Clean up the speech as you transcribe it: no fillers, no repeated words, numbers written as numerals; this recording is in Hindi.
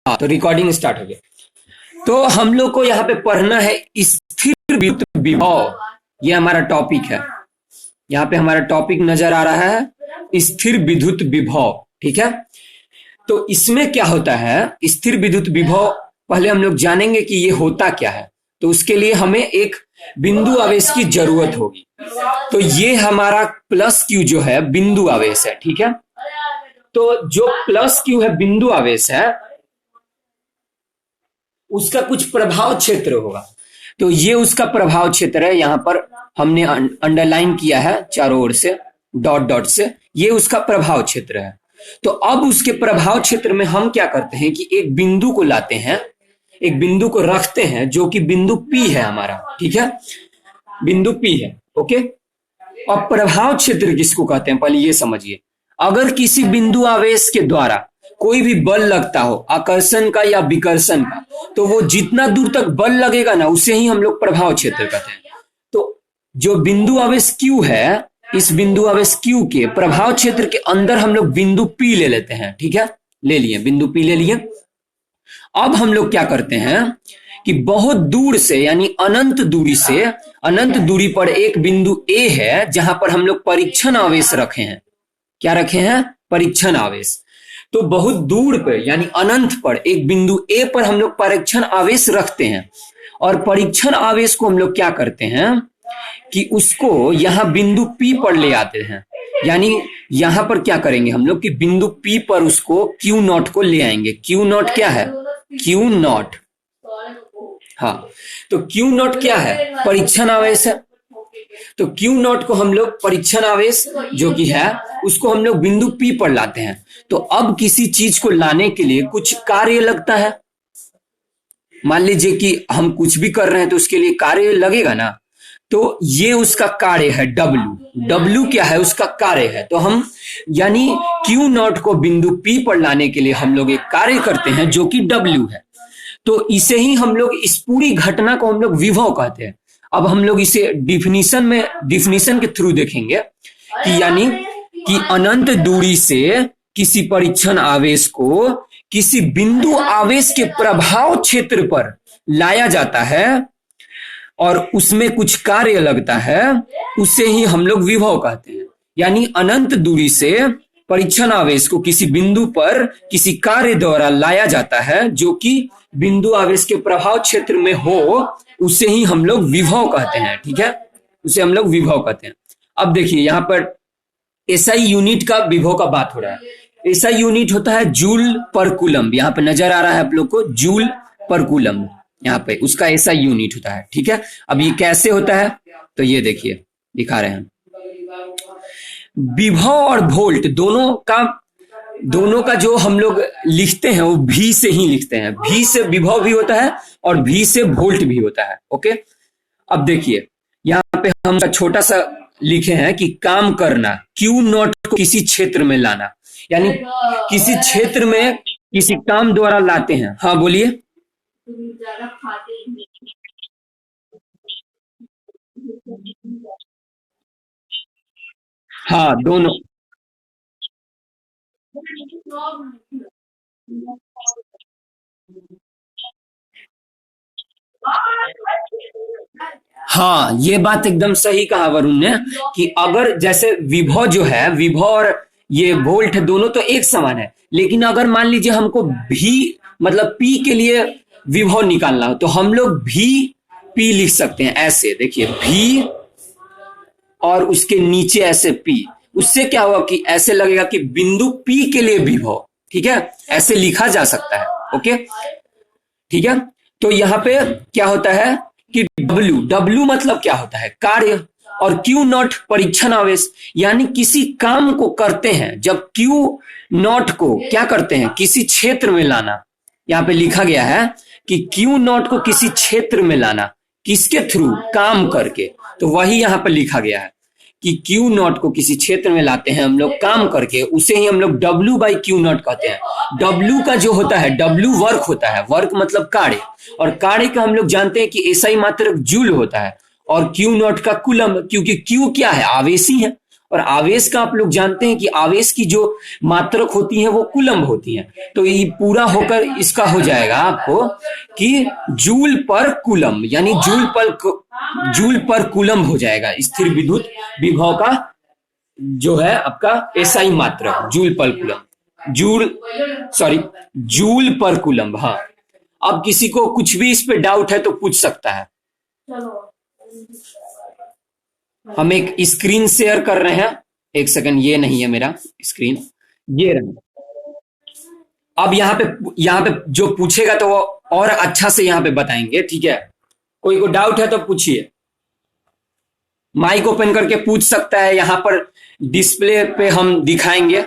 हाँ, तो रिकॉर्डिंग स्टार्ट हो गया। तो हम लोग को यहाँ पे पढ़ना है स्थिर विद्युत विभव। ये हमारा टॉपिक है। यहाँ पे हमारा टॉपिक नजर आ रहा है स्थिर विद्युत विभव। ठीक है, तो इसमें क्या होता है स्थिर विद्युत विभव, पहले हम लोग जानेंगे कि ये होता क्या है। तो उसके लिए हमें एक बिंदु आवेश की जरूरत होगी। तो ये हमारा प्लस क्यू जो है बिंदु आवेश है। ठीक है, तो जो प्लस क्यू है बिंदु आवेश है उसका कुछ प्रभाव क्षेत्र होगा। तो ये उसका प्रभाव क्षेत्र है। यहां पर हमने अंडरलाइन किया है चारों ओर से डॉट डॉट से, ये उसका प्रभाव क्षेत्र है। तो अब उसके प्रभाव क्षेत्र में हम क्या करते हैं कि एक बिंदु को लाते हैं, एक बिंदु को रखते हैं जो कि बिंदु P है हमारा। ठीक है, बिंदु P है। ओके, अब प्रभाव क्षेत्र किसको कहते हैं पहले ये समझिए। अगर किसी बिंदु आवेश के द्वारा कोई भी बल लगता हो, आकर्षण का या विकर्षण का, तो वो जितना दूर तक बल लगेगा ना उसे ही हम लोग प्रभाव क्षेत्र कहते हैं। तो जो बिंदु आवेश Q है, इस बिंदु आवेश Q के प्रभाव क्षेत्र के अंदर हम लोग बिंदु P ले लेते हैं। ठीक है, ले लिए, बिंदु P ले लिए। अब हम लोग क्या करते हैं कि बहुत दूर से यानी अनंत दूरी से, अनंत दूरी पर एक बिंदु A है जहां पर हम लोग परीक्षण आवेश रखे हैं। क्या रखे हैं? परीक्षण आवेश। तो बहुत दूर पर यानी अनंत पर एक बिंदु A पर हम लोग परीक्षण आवेश रखते हैं, और परीक्षण आवेश को हम लोग क्या करते हैं कि उसको यहां बिंदु P पर ले आते हैं। यानी यहां पर क्या करेंगे हम लोग कि बिंदु P पर उसको Q नॉट को ले आएंगे। Q नॉट क्या है? Q नॉट, हाँ, तो Q नॉट क्या है? परीक्षण आवेश है। तो Q नॉट को हम लोग परीक्षण आवेश जो कि है उसको हम लोग बिंदु P पर लाते हैं। तो अब किसी चीज को लाने के लिए कुछ कार्य लगता है। मान लीजिए कि हम कुछ भी कर रहे हैं तो उसके लिए कार्य लगेगा ना। तो ये उसका कार्य है W। W क्या है? उसका कार्य है। तो हम यानी Q नॉट को बिंदु P पर लाने के लिए हम लोग एक कार्य करते हैं जो कि W है। तो इसे ही हम लोग, इस पूरी घटना को हम लोग विभव कहते हैं। अब हम लोग इसे डिफिनीशन के थ्रू देखेंगे कि यानी कि अनंत दूरी से किसी परीक्षण आवेश को किसी बिंदु आवेश के प्रभाव क्षेत्र पर लाया जाता है और उसमें कुछ कार्य लगता है, उसे ही हम लोग विभव कहते हैं। यानी अनंत दूरी से परीक्षण आवेश को किसी बिंदु पर किसी कार्य द्वारा लाया जाता है जो कि बिंदु आवेश के प्रभाव क्षेत्र में हो, उसे ही हम लोग विभव कहते हैं। ठीक है, उसे हम लोग विभव कहते हैं। अब देखिए यहाँ पर एसआई यूनिट का विभव का बात हो रहा है। एसआई यूनिट होता है जूल पर कूलम। यहाँ पे नजर आ रहा है आप लोग को जूल पर कूलम, यहाँ पे उसका एसआई यूनिट होता है। ठीक है, अब ये कैसे होता है तो ये देखिए दिखा रहे हैं। विभव और वोल्ट दोनों का जो हम लोग लिखते हैं वो V से ही लिखते हैं। V से विभव भी होता है और V से वोल्ट भी होता है। ओके, अब देखिए यहाँ पे हम छोटा सा लिखे हैं कि काम करना, Q नॉट को किसी क्षेत्र में लाना, यानी किसी क्षेत्र में किसी काम द्वारा लाते हैं। हाँ बोलिए। हाँ दोनों। हाँ, ये बात एकदम सही कहा वरुण ने कि अगर जैसे विभव जो है, विभव और ये वोल्ट दोनों तो एक समान है, लेकिन अगर मान लीजिए हमको भी मतलब P के लिए विभव निकालना हो तो हम लोग भी P लिख सकते हैं। ऐसे देखिए V और उसके नीचे ऐसे P, उससे क्या होगा कि ऐसे लगेगा कि बिंदु P के लिए विभव। ठीक है, ऐसे लिखा जा सकता है। ओके, ठीक है, तो यहाँ पे क्या होता है कि W मतलब क्या होता है? कार्य, और Q नॉट परीक्षण आवेश। यानी किसी काम को करते हैं जब Q नॉट को क्या करते हैं? किसी क्षेत्र में लाना। यहाँ पे लिखा गया है कि Q नॉट को किसी क्षेत्र में लाना, किसके थ्रू? काम करके। तो वही यहाँ पे लिखा गया है कि Q नॉट को किसी क्षेत्र में लाते हैं हम लोग काम करके, उसे ही हम लोग W बाई Q नॉट कहते हैं। W का जो होता है, W वर्क होता है, वर्क मतलब कार्य, और कार्य का हम लोग जानते हैं कि एसआई मात्रक जूल होता है, और Q नॉट का कूलम, क्योंकि Q क्या है? आवेशी है, और आवेश का आप लोग जानते हैं कि आवेश की जो मात्रक होती है वो कूलम्ब होती है। तो ये पूरा होकर इसका हो जाएगा आपको कि जूल पर कूलम्ब, यानी जूल पर कूलम्ब हो जाएगा स्थिर विद्युत विभव का जो है आपका एसआई मात्रक, जूल पर कूलम्ब, जूल पर कूलम्ब। हाँ, अब किसी को कुछ भी इस पे डाउट है तो पूछ सकता है। हम एक स्क्रीन शेयर कर रहे हैं, एक सेकंड, ये नहीं है मेरा स्क्रीन, ये रहा। अब यहाँ पे जो पूछेगा तो वो और अच्छा से यहाँ पे बताएंगे, ठीक है। कोई को डाउट है तो पूछिए, माइक ओपन करके पूछ सकता है, यहाँ पर डिस्प्ले पे हम दिखाएंगे।